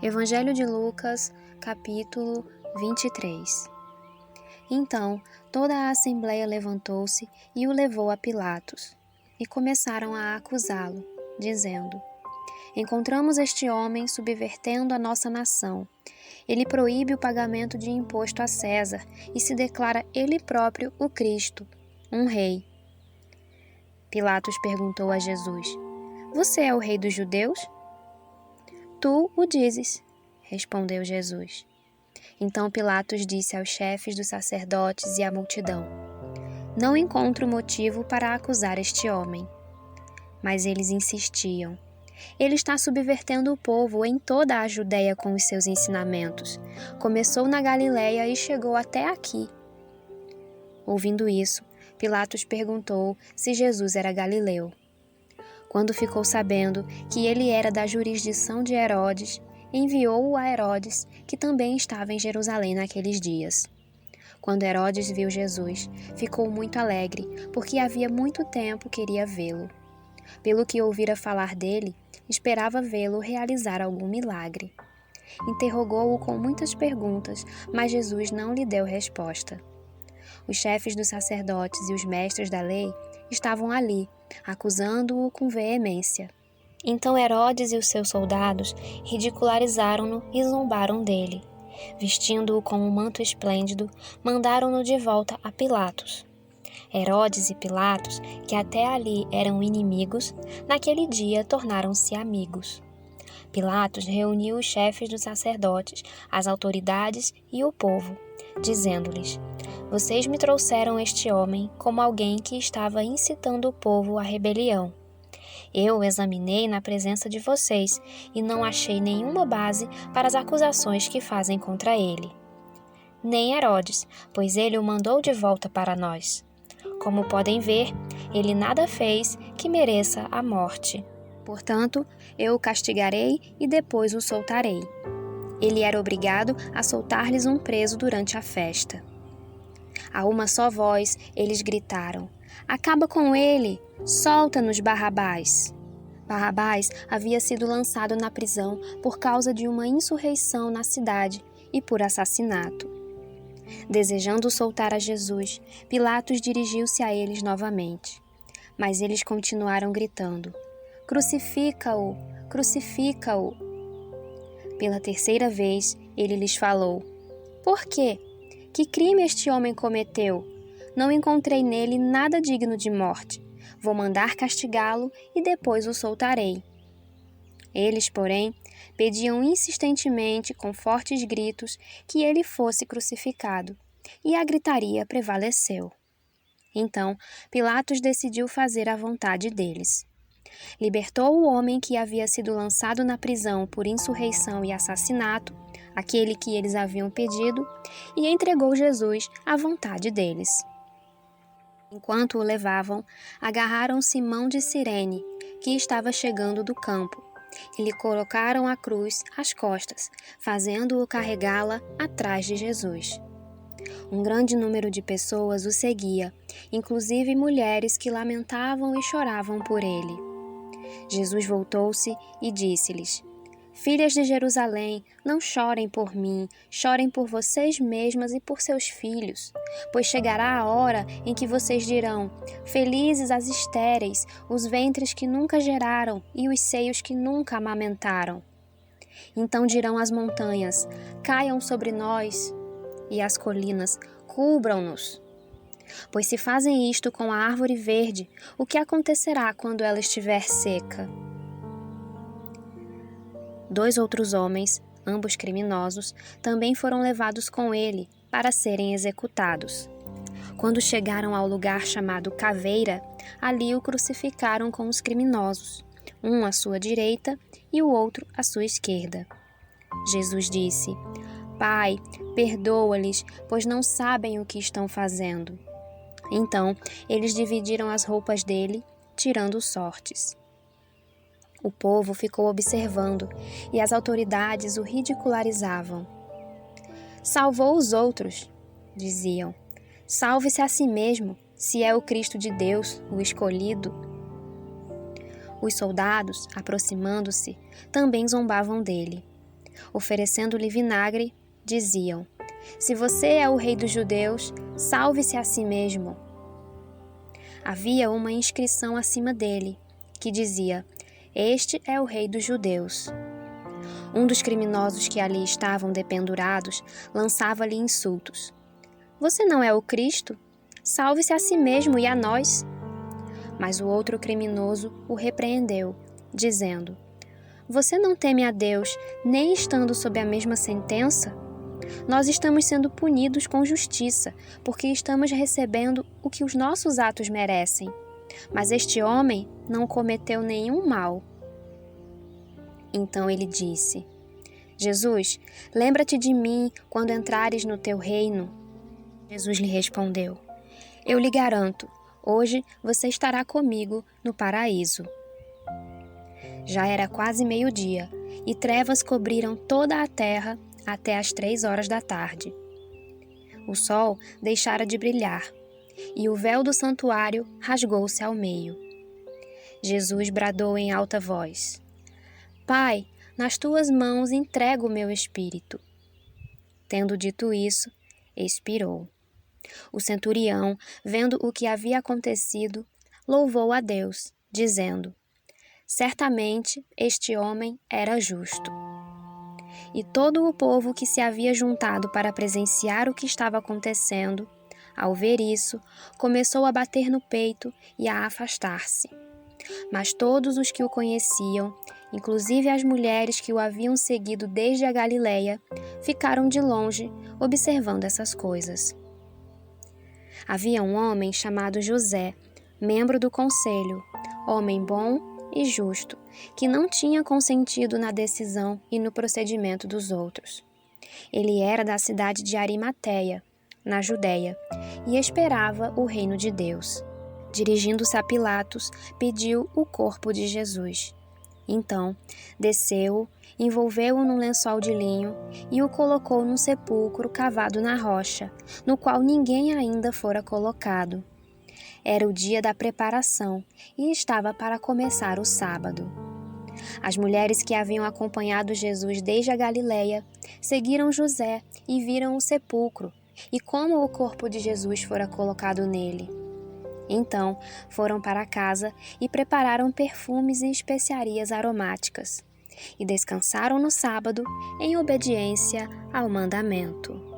Evangelho de Lucas, capítulo 23. Então, toda a assembleia levantou-se e o levou a Pilatos, e começaram a acusá-lo, dizendo: Encontramos este homem subvertendo a nossa nação. Ele proíbe o pagamento de imposto a César e se declara ele próprio o Cristo, um rei. Pilatos perguntou a Jesus: Você é o rei dos judeus? Tu o dizes, respondeu Jesus. Então Pilatos disse aos chefes dos sacerdotes e à multidão: Não encontro motivo para acusar este homem. Mas eles insistiam: Ele está subvertendo o povo em toda a Judeia com os seus ensinamentos. Começou na Galileia e chegou até aqui. Ouvindo isso, Pilatos perguntou se Jesus era galileu. Quando ficou sabendo que ele era da jurisdição de Herodes, enviou-o a Herodes, que também estava em Jerusalém naqueles dias. Quando Herodes viu Jesus, ficou muito alegre, porque havia muito tempo queria vê-lo. Pelo que ouvira falar dele, esperava vê-lo realizar algum milagre. Interrogou-o com muitas perguntas, mas Jesus não lhe deu resposta. Os chefes dos sacerdotes e os mestres da lei estavam ali, acusando-o com veemência. Então Herodes e os seus soldados ridicularizaram-no e zombaram dele. Vestindo-o com um manto esplêndido, mandaram-no de volta a Pilatos. Herodes e Pilatos, que até ali eram inimigos, naquele dia tornaram-se amigos. Pilatos reuniu os chefes dos sacerdotes, as autoridades e o povo, dizendo-lhes: Vocês me trouxeram este homem como alguém que estava incitando o povo à rebelião. Eu o examinei na presença de vocês e não achei nenhuma base para as acusações que fazem contra ele. Nem Herodes, pois ele o mandou de volta para nós. Como podem ver, ele nada fez que mereça a morte. Portanto, eu o castigarei e depois o soltarei. Ele era obrigado a soltar-lhes um preso durante a festa. A uma só voz, eles gritaram: Acaba com ele! Solta-nos, Barrabás! Barrabás havia sido lançado na prisão por causa de uma insurreição na cidade e por assassinato. Desejando soltar a Jesus, Pilatos dirigiu-se a eles novamente. Mas eles continuaram gritando: Crucifica-o! Crucifica-o! Pela terceira vez, ele lhes falou: Por quê? Que crime este homem cometeu? Não encontrei nele nada digno de morte. Vou mandar castigá-lo e depois o soltarei. Eles, porém, pediam insistentemente, com fortes gritos, que ele fosse crucificado, e a gritaria prevaleceu. Então, Pilatos decidiu fazer a vontade deles. Libertou o homem que havia sido lançado na prisão por insurreição e assassinato, aquele que eles haviam pedido, e entregou Jesus à vontade deles. Enquanto o levavam, agarraram Simão de Cirene, que estava chegando do campo, e lhe colocaram a cruz às costas, fazendo-o carregá-la atrás de Jesus. Um grande número de pessoas o seguia, inclusive mulheres que lamentavam e choravam por ele. Jesus voltou-se e disse-lhes: Filhas de Jerusalém, não chorem por mim, chorem por vocês mesmas e por seus filhos, pois chegará a hora em que vocês dirão: Felizes as estéreis, os ventres que nunca geraram e os seios que nunca amamentaram. Então dirão as montanhas: Caiam sobre nós, e as colinas: Cubram-nos. Pois se fazem isto com a árvore verde, o que acontecerá quando ela estiver seca? 2 outros homens, ambos criminosos, também foram levados com ele para serem executados. Quando chegaram ao lugar chamado Caveira, ali o crucificaram com os criminosos, um à sua direita e o outro à sua esquerda. Jesus disse: Pai, perdoa-lhes, pois não sabem o que estão fazendo. Então, eles dividiram as roupas dele, tirando sortes. O povo ficou observando e as autoridades o ridicularizavam. Salvou os outros, diziam. Salve-se a si mesmo, se é o Cristo de Deus, o escolhido. Os soldados, aproximando-se, também zombavam dele. Oferecendo-lhe vinagre, diziam: Se você é o rei dos judeus, salve-se a si mesmo. Havia uma inscrição acima dele, que dizia: Este é o rei dos judeus. Um dos criminosos que ali estavam dependurados lançava-lhe insultos: Você não é o Cristo? Salve-se a si mesmo e a nós. Mas o outro criminoso o repreendeu, dizendo: Você não teme a Deus, nem estando sob a mesma sentença? Nós estamos sendo punidos com justiça, porque estamos recebendo o que os nossos atos merecem. Mas este homem não cometeu nenhum mal. Então ele disse: Jesus, lembra-te de mim quando entrares no teu reino. Jesus lhe respondeu: Eu lhe garanto, hoje você estará comigo no paraíso. Já era quase meio-dia, e trevas cobriram toda a terra até às 3 horas da tarde. O sol deixara de brilhar, e o véu do santuário rasgou-se ao meio. Jesus bradou em alta voz: Pai, nas tuas mãos entrego o meu espírito. Tendo dito isso, expirou. O centurião, vendo o que havia acontecido, louvou a Deus, dizendo: Certamente este homem era justo. E todo o povo que se havia juntado para presenciar o que estava acontecendo, ao ver isso, começou a bater no peito e a afastar-se. Mas todos os que o conheciam, inclusive as mulheres que o haviam seguido desde a Galileia, ficaram de longe, observando essas coisas. Havia um homem chamado José, membro do conselho, homem bom e justo, que não tinha consentido na decisão e no procedimento dos outros. Ele era da cidade de Arimateia, na Judéia, e esperava o reino de Deus. Dirigindo-se a Pilatos, pediu o corpo de Jesus. Então, desceu, envolveu-o num lençol de linho e o colocou num sepulcro cavado na rocha, no qual ninguém ainda fora colocado. Era o dia da preparação e estava para começar o sábado. As mulheres que haviam acompanhado Jesus desde a Galileia seguiram José e viram o sepulcro e como o corpo de Jesus fora colocado nele. Então foram para casa e prepararam perfumes e especiarias aromáticas, e descansaram no sábado em obediência ao mandamento.